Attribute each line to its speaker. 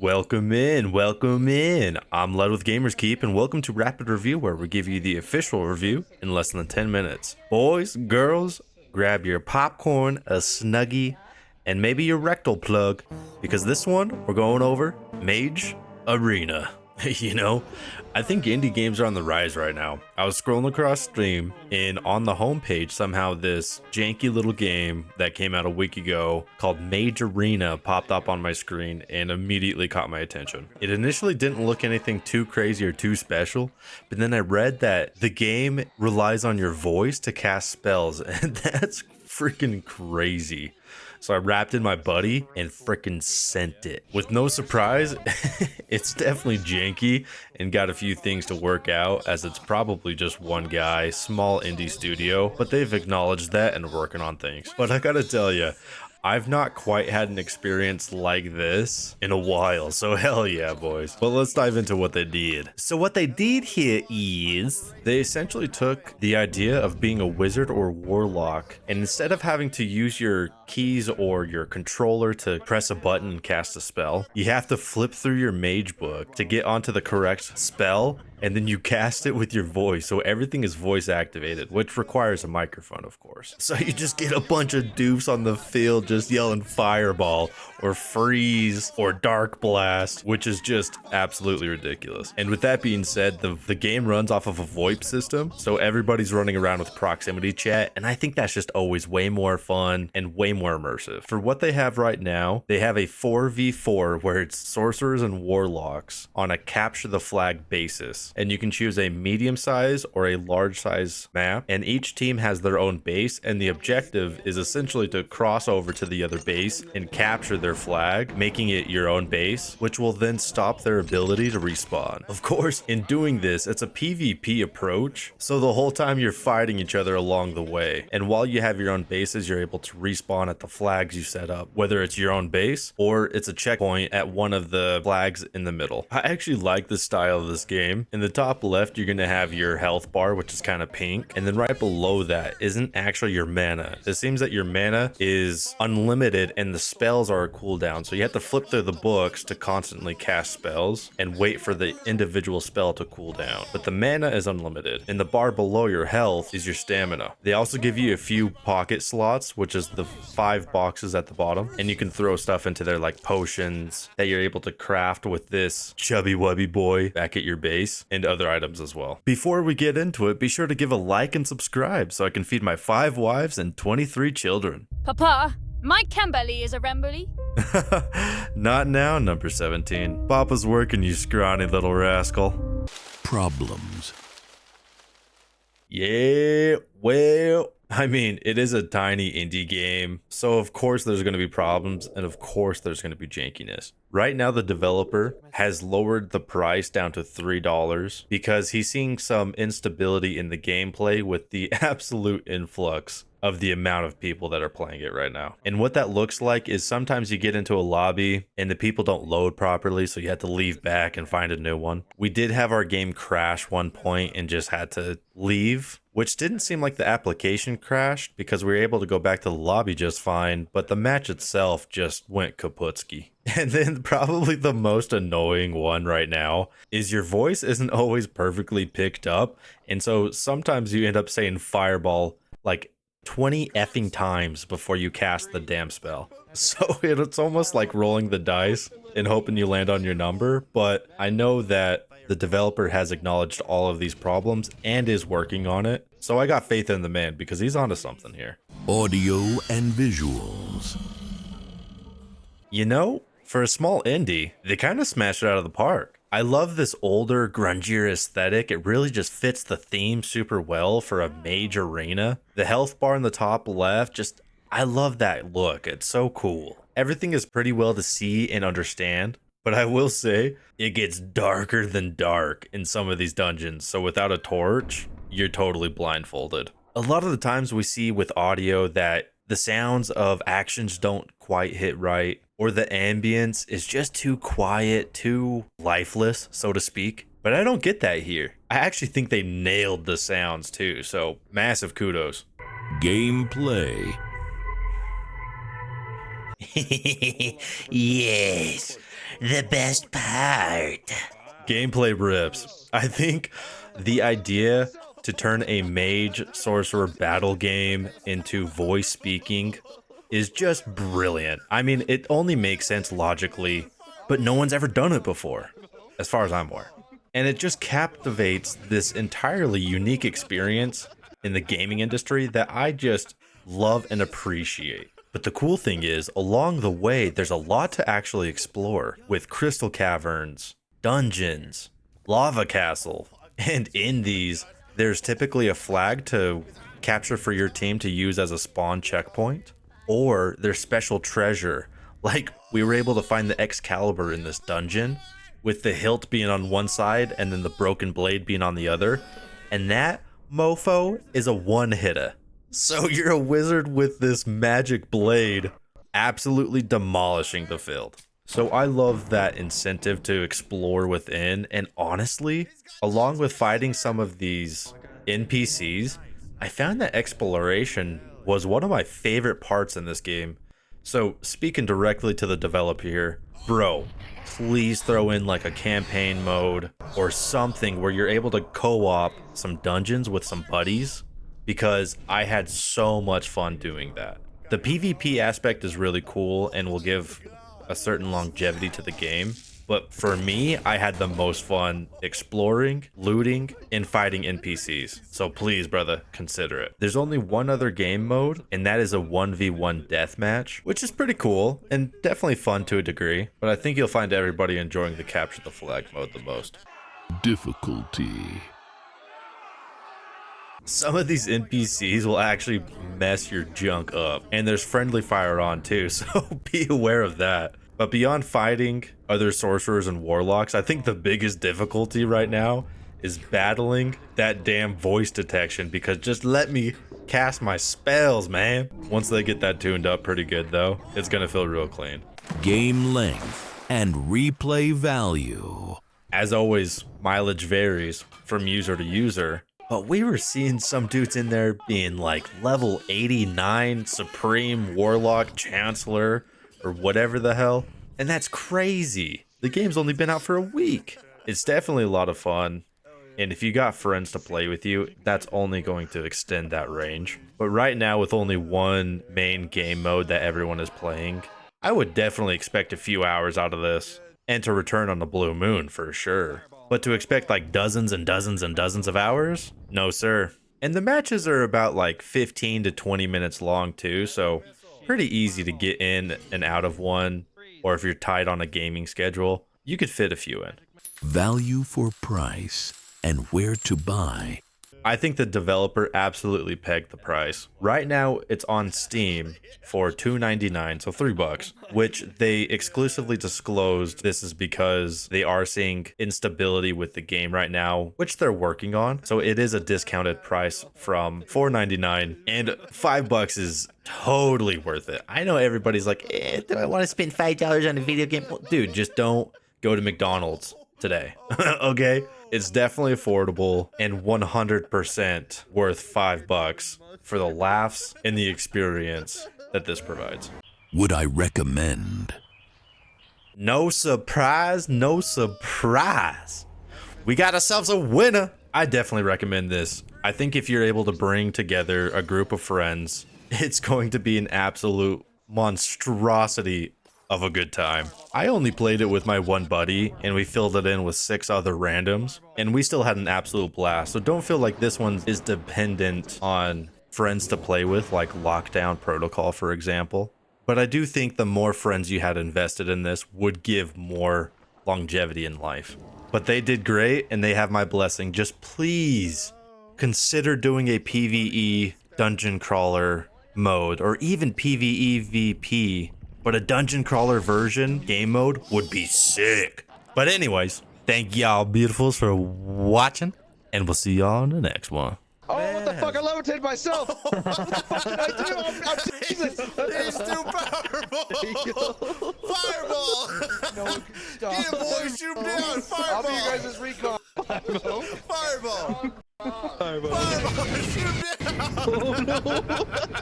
Speaker 1: Welcome in, welcome in. I'm Led with Gamers Keep, and welcome to Rapid Review, where we give you the official review in less than 10 minutes. Boys, girls, grab your popcorn, a Snuggie, and maybe your rectal plug, because this one we're going over Mage Arena. I think indie games are on the rise right now. I was scrolling across Steam, and on the homepage, somehow this janky little game that came out a week ago called Mage Arena popped up on my screen and immediately caught my attention. It initially didn't look anything too crazy or too special, but then I read that the game relies on your voice to cast spells, and that's freaking crazy. So I wrapped in my buddy and frickin' sent it. With no surprise, it's definitely janky and got a few things to work out, as it's probably just one guy, small indie studio, but they've acknowledged that and are working on things. But I gotta tell you, I've not quite had an experience like this in a while, so hell yeah, boys. But let's dive into what they did. So what they did here is they essentially took the idea of being a wizard or warlock, and instead of having to use your keys or your controller to press a button and cast a spell, you have to flip through your mage book to get onto the correct spell, and then you cast it with your voice. So everything is voice activated, which requires a microphone, of course. So you just get a bunch of doofs on the field just yelling fireball or freeze or dark blast, which is just absolutely ridiculous. And with that being said, the game runs off of a VoIP system, so everybody's running around with proximity chat, and I think that's just always way more fun and way more immersive. For what they have right now, they have a 4v4 where it's sorcerers and warlocks on a capture the flag basis, and you can choose a medium size or a large size map, and each team has their own base, and the objective is essentially to cross over to the other base and capture their flag, making it your own base, which will then stop their ability to respawn. Of course, in doing this, it's a PvP approach, so the whole time you're fighting each other along the way, and while you have your own bases, you're able to respawn at the flags you set up, whether it's your own base or it's a checkpoint at one of the flags in the middle. I actually like the style of this game. In the top left, you're gonna have your health bar, which is kind of pink, and then right below that isn't actually your mana. It seems that your mana is unlimited and the spells are a cooldown, so you have to flip through the books to constantly cast spells and wait for the individual spell to cool down. But the mana is unlimited, and the bar below your health is your stamina. They also give you a few pocket slots, which is the 5 boxes at the bottom, and you can throw stuff into there like potions that you're able to craft with this chubby wubby boy back at your base, and other items as well. Before we get into it, be sure to give a like and subscribe so I can feed my 5 wives and 23 children.
Speaker 2: Papa, my Camberley is a Rambly.
Speaker 1: Not now, number 17. Papa's working, you scrawny little rascal.
Speaker 3: Problems.
Speaker 1: Yeah, well, I mean, it is a tiny indie game, so of course there's going to be problems, and of course there's going to be jankiness. Right now, the developer has lowered the price down to $3 because he's seeing some instability in the gameplay with the absolute influx of the amount of people that are playing it right now. And what that looks like is sometimes you get into a lobby and the people don't load properly, so you have to leave back and find a new one. We did have our game crash one point and just had to leave, which didn't seem like the application crashed because we were able to go back to the lobby just fine, but the match itself just went kaputski. And then probably the most annoying one right now is your voice isn't always perfectly picked up, and so sometimes you end up saying fireball like 20 effing times before you cast the damn spell. So it's almost like rolling the dice and hoping you land on your number, but I know that the developer has acknowledged all of these problems and is working on it. So I got faith in the man because he's onto something here.
Speaker 3: Audio and visuals.
Speaker 1: You know, for a small indie, they kind of smashed it out of the park. I love this older, grungier aesthetic. It really just fits the theme super well for a Mage Arena. The health bar in the top left, I love that look. It's so cool. Everything is pretty well to see and understand, but I will say it gets darker than dark in some of these dungeons. So without a torch, you're totally blindfolded. A lot of the times we see with audio that the sounds of actions don't quite hit right, or the ambience is just too quiet, too lifeless, so to speak. But I don't get that here. I actually think they nailed the sounds too, so massive kudos.
Speaker 3: Gameplay. Yes, the best part.
Speaker 1: Gameplay rips. I think the idea to turn a mage sorcerer battle game into voice speaking is just brilliant. I mean, it only makes sense logically, but no one's ever done it before, as far as I'm aware. And it just captivates this entirely unique experience in the gaming industry that I just love and appreciate. But the cool thing is, along the way, there's a lot to actually explore with crystal caverns, dungeons, lava castle, and in these, there's typically a flag to capture for your team to use as a spawn checkpoint, or there's special treasure. Like, we were able to find the Excalibur in this dungeon, with the hilt being on one side and then the broken blade being on the other, and that mofo is a one-hitter. So you're a wizard with this magic blade absolutely demolishing the field. So I love that incentive to explore within, and honestly, along with fighting some of these NPCs, I found that exploration was one of my favorite parts in this game. So speaking directly to the developer here, bro, please throw in like a campaign mode or something where you're able to co-op some dungeons with some buddies, because I had so much fun doing that. The PvP aspect is really cool and will give a certain longevity to the game, but for me, I had the most fun exploring, looting, and fighting NPCs. So please, brother, consider it. There's only one other game mode, and that is a 1v1 deathmatch, which is pretty cool and definitely fun to a degree, but I think you'll find everybody enjoying the capture the flag mode the most.
Speaker 3: Difficulty.
Speaker 1: Some of these NPCs will actually mess your junk up, and there's friendly fire on too, so be aware of that. But beyond fighting other sorcerers and warlocks, I think the biggest difficulty right now is battling that damn voice detection, because just let me cast my spells, man. Once they get that tuned up pretty good though, it's gonna feel real clean.
Speaker 3: Game length and replay value.
Speaker 1: As always, mileage varies from user to user, but we were seeing some dudes in there being like level 89 Supreme Warlock Chancellor or whatever the hell, and that's crazy. The game's only been out for a week. It's definitely a lot of fun, and if you got friends to play with you, that's only going to extend that range. But right now, with only one main game mode that everyone is playing, I would definitely expect a few hours out of this, and to return on the blue moon for sure. But to expect like dozens and dozens and dozens of hours? No, sir. And the matches are about like 15 to 20 minutes long too, so pretty easy to get in and out of one, or if you're tight on a gaming schedule, you could fit a few in.
Speaker 3: Value for price and where to buy.
Speaker 1: I think the developer absolutely pegged the price. Right now, it's on Steam for $2.99, so $3, which they exclusively disclosed. This is because they are seeing instability with the game right now, which they're working on. So it is a discounted price from $4.99, and $5 is totally worth it. I know everybody's like, do I want to spend $5 on a video game? Well, dude, just don't go to McDonald's today, okay? It's definitely affordable and 100% worth $5 for the laughs and the experience that this provides.
Speaker 3: Would I recommend?
Speaker 1: No surprise, no surprise. We got ourselves a winner. I definitely recommend this. I think if you're able to bring together a group of friends, it's going to be an absolute monstrosity of a good time. I only played it with my one buddy, and we filled it in with 6 other randoms, and we still had an absolute blast. So don't feel like this one is dependent on friends to play with, like Lockdown Protocol, for example. But I do think the more friends you had invested in this would give more longevity in life. But they did great, and they have my blessing. Just please consider doing a PvE dungeon crawler mode, or even PvE VP. But a dungeon crawler version game mode would be sick. But anyways, thank y'all beautifuls for watching, and we'll see y'all in the next one.
Speaker 4: Oh, what the fuck? I levitated myself. What the fuck did I do? I'm Jesus.
Speaker 1: He's too powerful. Fireball.
Speaker 4: No one can stop.
Speaker 1: Yeah, boy, shoot him down.
Speaker 4: I'll be your
Speaker 1: Fireball.
Speaker 4: guys' recon.
Speaker 1: Fireball. Fireball. Shoot him down.
Speaker 4: Oh no.